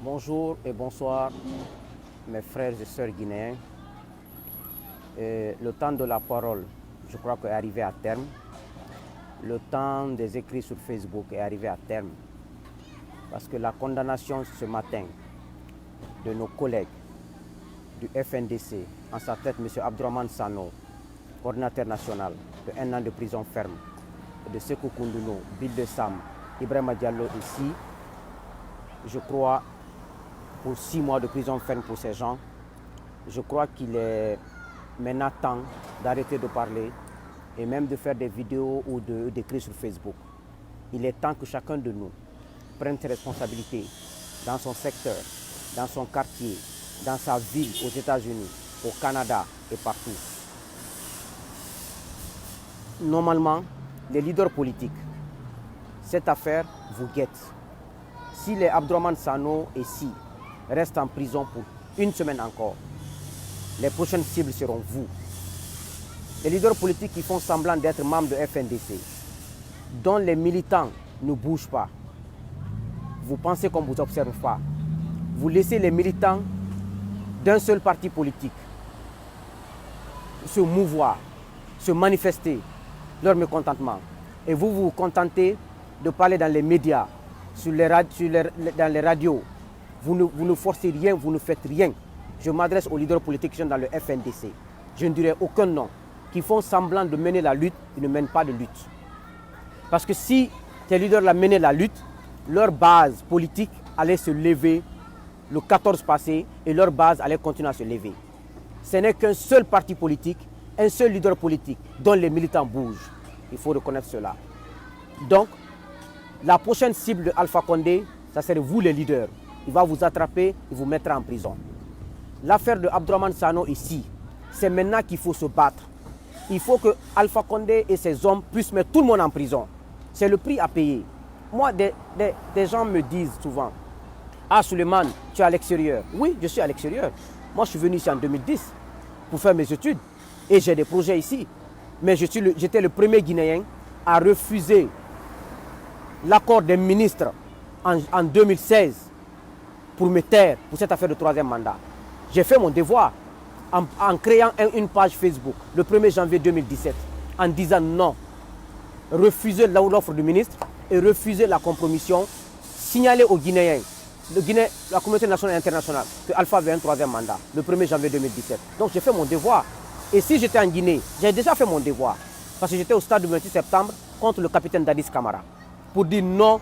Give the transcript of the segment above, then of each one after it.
Bonjour et bonsoir mes frères et sœurs guinéens. Le temps de la parole, je crois qu'est arrivé à terme. Le temps des écrits sur Facebook est arrivé à terme. Parce que la condamnation ce matin de nos collègues du FNDC, en sa tête M. Abdourahmane Sano, coordinateur national, de 1 an de prison ferme, et de Sékou Koundounou, Bill de Sam, Ibrahima Diallo ici, je crois, pour 6 mois de prison ferme pour ces gens, je crois qu'il est maintenant temps d'arrêter de parler et même de faire des vidéos ou d'écrire sur Facebook. Il est temps que chacun de nous prenne ses responsabilités dans son secteur, dans son quartier, dans sa ville, aux États-Unis, au Canada et partout. Normalement, les leaders politiques, cette affaire vous guette. Si les Abdourahmane Sano et Si restent en prison pour 1 semaine encore, les prochaines cibles seront vous. Les leaders politiques qui font semblant d'être membres de FNDC, dont les militants ne bougent pas, vous pensez qu'on ne vous observe pas. Vous laissez les militants d'un seul parti politique se mouvoir, se manifester leur mécontentement. Et vous vous contentez de parler dans les médias, dans les radios. Vous ne forcez rien, vous ne faites rien. Je m'adresse aux leaders politiques qui sont dans le FNDC. Je ne dirai aucun nom. Qui font semblant de mener la lutte, ils ne mènent pas de lutte. Parce que si ces leaders menaient la lutte, leur base politique allait se lever le 14 passé et leur base allait continuer à se lever. Ce n'est qu'un seul parti politique, un seul leader politique dont les militants bougent. Il faut reconnaître cela. Donc, la prochaine cible de Alpha Condé, ça serait vous les leaders. Il va vous attraper, il vous mettra en prison. L'affaire de Abdourahmane Sano ici, c'est maintenant qu'il faut se battre. Il faut que Alpha Condé et ses hommes puissent mettre tout le monde en prison. C'est le prix à payer. Moi, des gens me disent souvent, « Ah, Suleiman, tu es à l'extérieur. » Oui, je suis à l'extérieur. Moi, je suis venu ici en 2010 pour faire mes études. Et j'ai des projets ici. Mais j'étais le premier Guinéen à refuser l'accord des ministres en 2016 pour me taire pour cette affaire de 3e mandat. J'ai fait mon devoir en créant une page Facebook le 1er janvier 2017 en disant non, refuser l'offre du ministre et refuser la compromission, signaler aux Guinéens, la communauté nationale et internationale que Alpha avait un 3e mandat le 1er janvier 2017. Donc j'ai fait mon devoir. Et si j'étais en Guinée, j'ai déjà fait mon devoir parce que j'étais au stade du 28 septembre contre le capitaine Dadis Camara pour dire non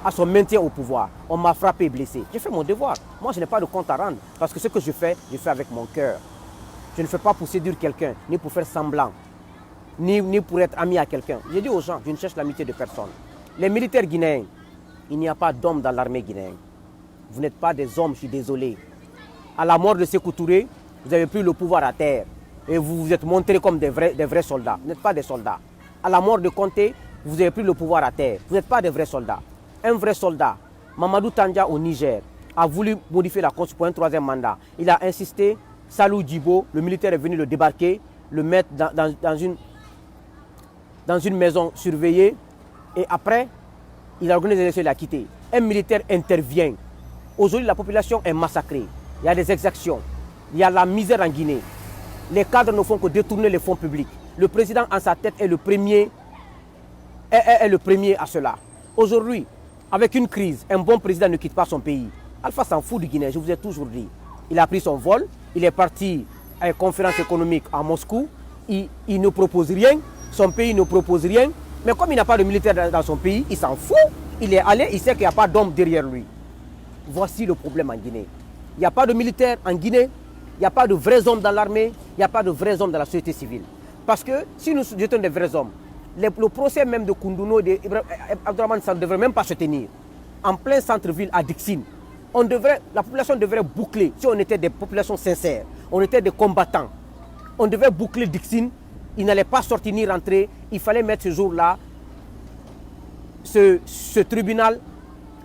à son maintien au pouvoir. On m'a frappé et blessé. J'ai fait mon devoir. Moi, je n'ai pas de compte à rendre. Parce que ce que je fais avec mon cœur. Je ne fais pas pour séduire quelqu'un, ni pour faire semblant, ni pour être ami à quelqu'un. J'ai dit aux gens, je ne cherche l'amitié de personne. Les militaires guinéens, il n'y a pas d'hommes dans l'armée guinéenne. Vous n'êtes pas des hommes, je suis désolé. À la mort de Sékou Touré, vous avez pris le pouvoir à terre. Et vous vous êtes montrés comme des vrais soldats. Vous n'êtes pas des soldats. À la mort de Conté, vous avez pris le pouvoir à terre. Vous n'êtes pas des vrais soldats. Un vrai soldat, Mamadou Tandja au Niger, a voulu modifier la constitution pour un 3e mandat. Il a insisté, Salou Djibo, le militaire est venu le débarquer, le mettre dans une maison surveillée. Et après, il a organisé les élections, il a quitté. Un militaire intervient. Aujourd'hui, la population est massacrée. Il y a des exactions. Il y a la misère en Guinée. Les cadres ne font que détourner les fonds publics. Le président en sa tête est le premier à cela. Aujourd'hui, avec une crise, un bon président ne quitte pas son pays. Alpha s'en fout du Guinée, je vous ai toujours dit. Il a pris son vol, il est parti à une conférence économique à Moscou. Il ne propose rien, son pays ne propose rien. Mais comme il n'a pas de militaire dans son pays, il s'en fout. Il est allé, il sait qu'il n'y a pas d'homme derrière lui. Voici le problème en Guinée. Il n'y a pas de militaire en Guinée, il n'y a pas de vrais hommes dans l'armée, il n'y a pas de vrais hommes dans la société civile. Parce que si nous étions des vrais hommes, le procès même de Koundounou et d'Abdourahmane Sano ne devrait même pas se tenir. En plein centre-ville à Dixine, la population devrait boucler, si on était des populations sincères, on était des combattants, on devait boucler Dixine, il n'allait pas sortir ni rentrer, il fallait mettre ce jour-là, ce tribunal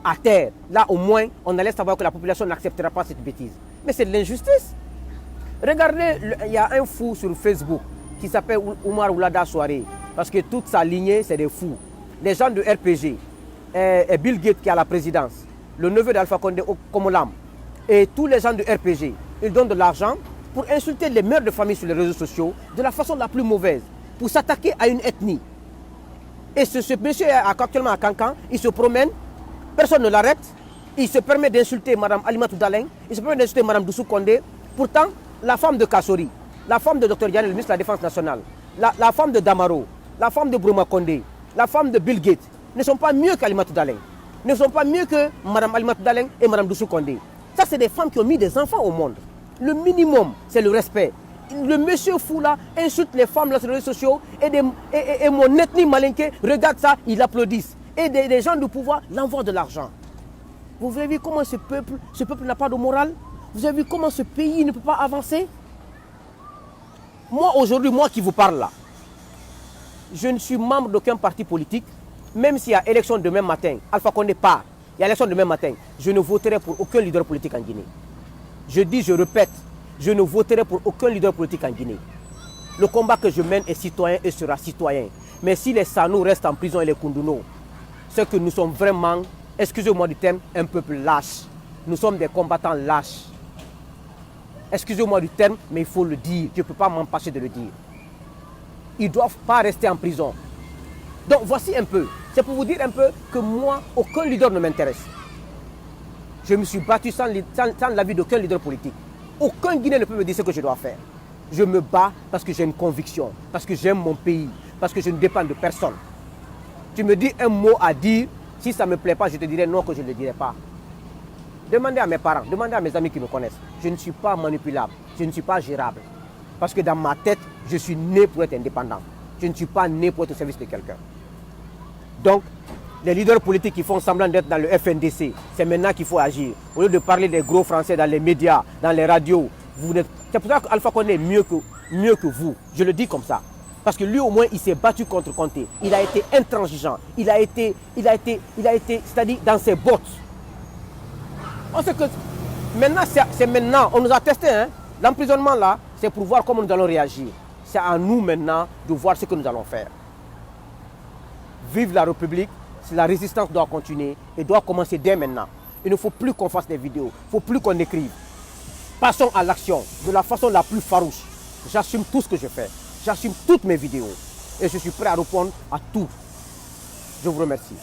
à terre. Là au moins, on allait savoir que la population n'acceptera pas cette bêtise. Mais c'est de l'injustice. Regardez, il y a un fou sur Facebook qui s'appelle Oumar Oulada Soare. Parce que toute sa lignée, c'est des fous. Les gens de RPG, et Bill Gates qui est à la présidence, le neveu d'Alpha Condé Komolam et tous les gens de RPG, ils donnent de l'argent pour insulter les mères de famille sur les réseaux sociaux de la façon la plus mauvaise, pour s'attaquer à une ethnie. Et ce monsieur est actuellement à Cancan, il se promène, personne ne l'arrête, il se permet d'insulter Mme Alimatou Daleng, il se permet d'insulter Mme Doussou Condé. Pourtant, la femme de Kassori, la femme de Dr Yann, le ministre de la Défense nationale, la femme de Damaro, la femme de Bruma Condé, la femme de Bill Gates ne sont pas mieux qu'Alimatou Daleng, ne sont pas mieux que Mme Alimatou Daleng et Mme Doussou Condé. Ça, c'est des femmes qui ont mis des enfants au monde. Le minimum, c'est le respect. Le monsieur fou là insulte les femmes là sur les réseaux sociaux et mon ethnie malinqué regarde ça, ils applaudissent. Et des gens du pouvoir l'envoient de l'argent. Vous avez vu comment ce peuple n'a pas de morale? Vous avez vu comment ce pays ne peut pas avancer? Moi aujourd'hui, moi qui vous parle là, je ne suis membre d'aucun parti politique, même s'il y a élection demain matin, Alpha Condé part, il y a élection demain matin, je ne voterai pour aucun leader politique en Guinée. Je dis, je répète, je ne voterai pour aucun leader politique en Guinée. Le combat que je mène est citoyen et sera citoyen. Mais si les Sanou restent en prison et les Koundouno, c'est que nous sommes vraiment, excusez-moi du terme, un peuple lâche. Nous sommes des combattants lâches. Excusez-moi du terme, mais il faut le dire. Je ne peux pas m'empêcher de le dire. Ils ne doivent pas rester en prison. Donc voici un peu. C'est pour vous dire un peu que moi, aucun leader ne m'intéresse. Je me suis battu sans l'avis d'aucun leader politique. Aucun Guinéen ne peut me dire ce que je dois faire. Je me bats parce que j'ai une conviction, parce que j'aime mon pays, parce que je ne dépends de personne. Tu me dis un mot à dire, si ça ne me plaît pas, je te dirai non que je ne le dirai pas. Demandez à mes parents, demandez à mes amis qui me connaissent. Je ne suis pas manipulable, je ne suis pas gérable. Parce que dans ma tête, je suis né pour être indépendant. Je ne suis pas né pour être au service de quelqu'un. Donc, les leaders politiques qui font semblant d'être dans le FNDC, c'est maintenant qu'il faut agir. Au lieu de parler des gros Français dans les médias, dans les radios, c'est pour ça qu'Alpha Condé est mieux que vous. Je le dis comme ça. Parce que lui au moins il s'est battu contre Conté. Il a été intransigeant. Il a été, c'est-à-dire dans ses bottes. On sait que maintenant, c'est maintenant. On nous a testé. Hein? L'emprisonnement là, c'est pour voir comment nous allons réagir. C'est à nous maintenant de voir ce que nous allons faire. Vive la République. La résistance doit continuer et doit commencer dès maintenant. Il ne faut plus qu'on fasse des vidéos, il ne faut plus qu'on écrive. Passons à l'action de la façon la plus farouche. J'assume tout ce que je fais. J'assume toutes mes vidéos. Et je suis prêt à répondre à tout. Je vous remercie.